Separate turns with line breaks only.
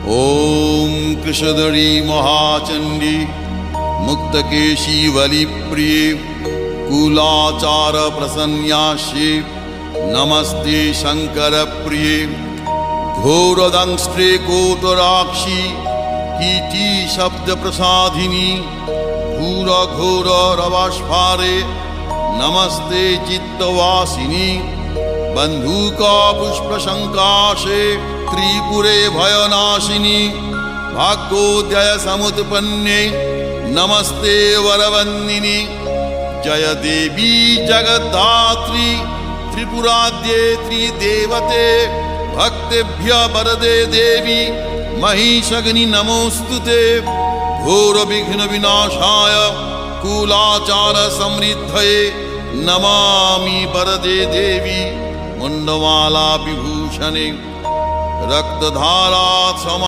ओम कृषधरी महाचंडी मुक्तकेशी वलिप्रिये कुलाचार प्रसन्यास्ये नमस्ते शंकर प्रिये घोरदंष्ट्रे कोटराक्षी कीटी शब्द प्रसादिनी घोर घोर रवास्फारे नमस्ते चित्तवासिनी बंधुका पुष्प शंकाशे त्रिपुरे भयनाशिनी भाग्योदय समुत्पन्ने नमस्ते वरवन्दिनी जय देवी जगद्धात्री त्रिपुराद्ये त्रिदेवते भक्तेभ्य वरदे देवी महिषग्नि नमोस्तुते घोर विघ्न विनाशाय कुलाचार समृद्धये नमामि वरदे देवी मुंडमाला विभूषणे रक्तधारा